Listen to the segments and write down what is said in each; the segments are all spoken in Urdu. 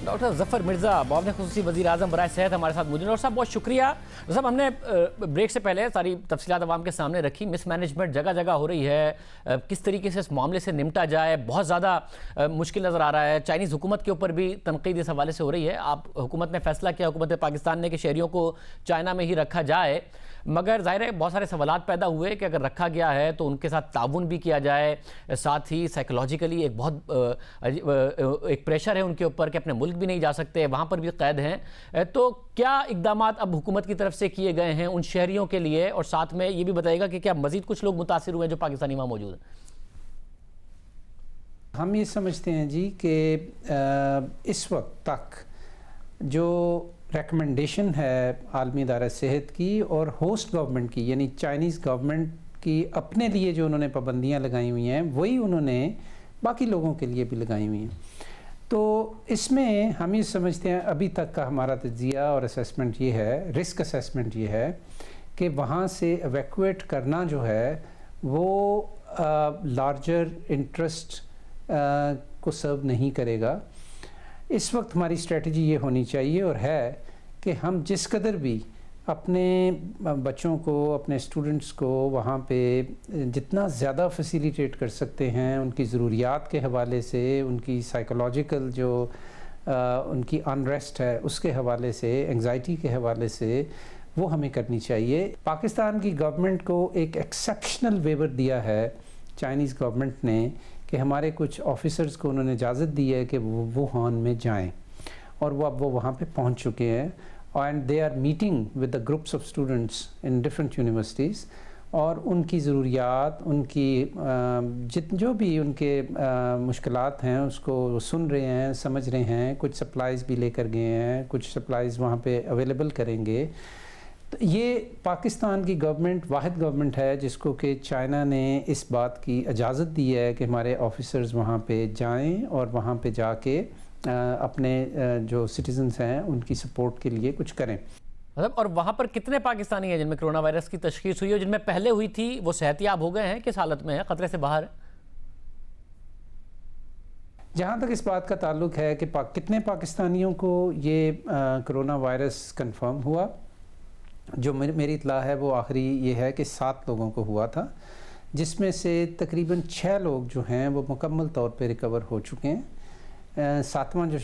ڈاکٹر ظفر مرزا معاون خصوصی وزیر اعظم برائے صحت ہمارے ساتھ موجود ہیں۔ ڈاکٹر صاحب بہت شکریہ۔ ڈاکٹر صاحب ہم نے بریک سے پہلے ساری تفصیلات عوام کے سامنے رکھی، مس مینجمنٹ جگہ جگہ ہو رہی ہے، کس طریقے سے اس معاملے سے نمٹا جائے بہت زیادہ مشکل نظر آ رہا ہے۔ چائنیز حکومت کے اوپر بھی تنقید اس حوالے سے ہو رہی ہے۔ حکومت نے فیصلہ کیا، حکومت پاکستان نے، کہ شہریوں کو چائنا میں ہی رکھا جائے، مگر ظاہر ہے بہت سارے سوالات پیدا ہوئے کہ اگر رکھا گیا ہے تو ان کے ساتھ تعاون بھی کیا جائے، ساتھ ہی سائیکولوجیکلی ایک بہت ایک پریشر ہے ان کے اوپر کہ اپنے ملک بھی نہیں جا سکتے، وہاں پر بھی قید ہیں۔ تو کیا اقدامات اب حکومت کی طرف سے کیے گئے ہیں ان شہریوں کے لیے، اور ساتھ میں یہ بھی بتائیے گا کہ کیا مزید کچھ لوگ متاثر ہوئے ہیں جو پاکستانی وہاں موجود ہیں؟ ہم یہ سمجھتے ہیں جی کہ اس وقت تک جو ریکمنڈیشن ہے عالمی ادارہ صحت کی اور ہوسٹ گورنمنٹ کی، یعنی چائنیز گورنمنٹ کی اپنے لیے جو انہوں نے پابندیاں لگائی ہوئی ہیں، وہی انہوں نے باقی لوگوں کے لیے بھی لگائی ہوئی ہیں۔ تو اس میں ہم یہ سمجھتے ہیں ابھی تک کا ہمارا تجزیہ اور اسیسمنٹ یہ ہے، رسک اسیسمنٹ یہ ہے کہ وہاں سے ایویکویٹ کرنا جو ہے وہ لارجر انٹرسٹ کو سرو نہیں کرے گا۔ اس وقت ہماری اسٹریٹجی یہ ہونی چاہیے اور ہے کہ ہم جس قدر بھی اپنے بچوں کو، اپنے اسٹوڈنٹس کو وہاں پہ جتنا زیادہ فیسیلیٹیٹ کر سکتے ہیں ان کی ضروریات کے حوالے سے، ان کی سائیکولوجیکل جو ان کی انریسٹ ہے اس کے حوالے سے، انگزائٹی کے حوالے سے، وہ ہمیں کرنی چاہیے۔ پاکستان کی گورنمنٹ کو ایک ایکسیپشنل ویور دیا ہے چائنیز گورنمنٹ نے کہ ہمارے کچھ آفیسرز کو انہوں نے اجازت دی ہے کہ وہ ووہان میں جائیں، اور اب وہ وہاں پہ پہنچ چکے ہیں، and they are meeting with the groups of students in different universities, اور ان کی ضروریات، ان کی جو بھی ان کے مشکلات ہیں اس کو وہ سن رہے ہیں، سمجھ رہے ہیں۔ کچھ سپلائز بھی لے کر گئے ہیں، کچھ سپلائز وہاں پہ اویلیبل کریں گے۔ تو یہ پاکستان کی گورنمنٹ واحد گورنمنٹ ہے جس کو کہ چائنا نے اس بات کی اجازت دی ہے کہ ہمارے آفیسرز وہاں پہ جائیں اور وہاں پہ جا کے اپنے جو سٹیزنز ہیں ان کی سپورٹ کے لیے کچھ کریں۔ اور وہاں پر کتنے پاکستانی ہیں جن میں کرونا وائرس کی تشخیص ہوئی ہے، جن میں پہلے ہوئی تھی وہ صحت یاب ہو گئے ہیں، کس حالت میں ہے، خطرے سے باہر ہے؟ جہاں تک اس بات کا تعلق ہے کہ کتنے پاکستانیوں کو یہ کرونا وائرس کنفرم ہوا، جو میری اطلاع ہے وہ آخری یہ ہے کہ 7 لوگوں کو ہوا تھا، جس میں سے تقریباً 6 لوگ جو ہیں وہ مکمل طور پہ ریکور ہو چکے ہیں۔ 7واں جو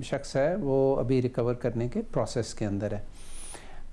شخص ہے وہ ابھی ریکور کرنے کے پروسیس کے اندر ہے۔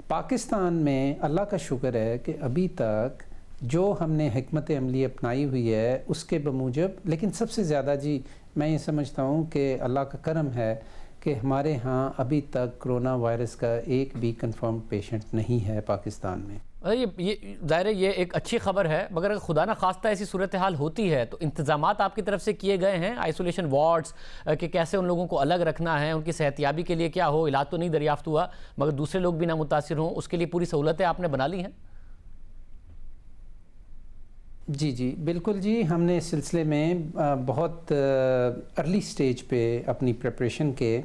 پاکستان میں اللہ کا شکر ہے کہ ابھی تک جو ہم نے حکمت عملی اپنائی ہوئی ہے اس کے بموجب، لیکن سب سے زیادہ جی میں یہ سمجھتا ہوں کہ اللہ کا کرم ہے کہ ہمارے ہاں ابھی تک کرونا وائرس کا ایک بھی کنفرم پیشنٹ نہیں ہے پاکستان میں۔ یہ ظاہر ہے یہ ایک اچھی خبر ہے، مگر اگر خدا نہ خواستہ ایسی صورتحال ہوتی ہے تو انتظامات آپ کی طرف سے کیے گئے ہیں آئسولیشن وارڈز کہ کیسے ان لوگوں کو الگ رکھنا ہے، ان کی صحت یابی کے لیے کیا ہو، علاج تو نہیں دریافت ہوا مگر دوسرے لوگ بھی نہ متاثر ہوں، اس کے لیے پوری سہولتیں آپ نے بنا لی ہیں؟ جی جی بالکل جی، ہم نے اس سلسلے میں بہت ارلی سٹیج پہ اپنی پریپریشن کے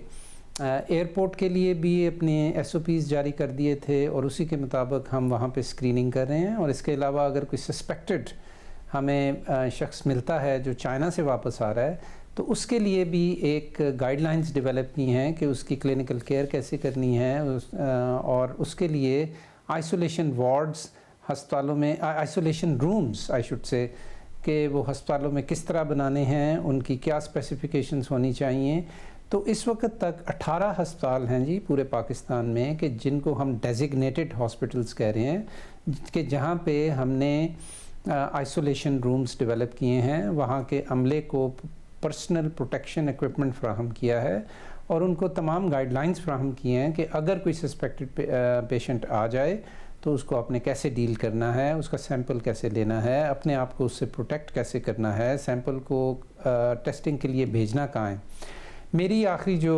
ایئرپورٹ کے لیے بھی اپنے ایس او پیز جاری کر دیے تھے، اور اسی کے مطابق ہم وہاں پہ اسکریننگ کر رہے ہیں۔ اور اس کے علاوہ اگر کوئی سسپیکٹڈ ہمیں شخص ملتا ہے جو چائنا سے واپس آ رہا ہے تو اس کے لیے بھی ایک گائیڈ لائنز ڈیولپ کی ہیں کہ اس کی کلینکل کیئر کیسے کرنی ہے، اور اس کے لیے آئسولیشن وارڈز ہسپتالوں میں، isolation rooms I should say, کہ وہ ہسپتالوں میں کس طرح بنانے ہیں، ان کی کیا اسپیسیفیکیشنز ہونی چاہیے۔ تو اس وقت تک 18 ہسپتال ہیں جی پورے پاکستان میں کہ جن کو ہم ڈیزگنیٹڈ ہاسپٹلز کہہ رہے ہیں، کہ جہاں پہ ہم نے آئسولیشن رومز ڈیولپ کیے ہیں، وہاں کے عملے کو پرسنل پروٹیکشن ایکوپمنٹ فراہم کیا ہے، اور ان کو تمام گائیڈ لائنز فراہم کیے ہیں کہ اگر کوئی سسپیکٹڈ پیشنٹ آ جائے تو اس کو آپ نے کیسے ڈیل کرنا ہے، اس کا سیمپل کیسے لینا ہے، اپنے آپ کو اس سے پروٹیکٹ کیسے کرنا ہے، سیمپل کو ٹیسٹنگ کے لیے بھیجنا کہاں ہے۔ میری آخری جو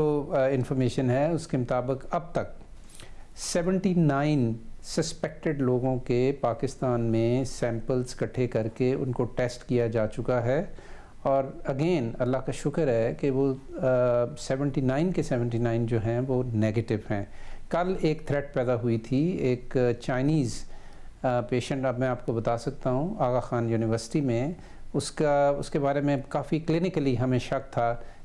انفارمیشن ہے اس کے مطابق اب تک 79 سسپیکٹڈ لوگوں کے پاکستان میں سیمپلز اکٹھے کر کے ان کو ٹیسٹ کیا جا چکا ہے، اور اگین اللہ کا شکر ہے کہ وہ 79 کے 79 جو ہیں وہ نیگیٹو ہیں۔ کل ایک تھریٹ پیدا ہوئی تھی، ایک چائنیز پیشنٹ، اب میں آپ کو بتا سکتا ہوں، آغا خان یونیورسٹی میں، اس کے بارے میں کافی کلینکلی ہمیں شک تھا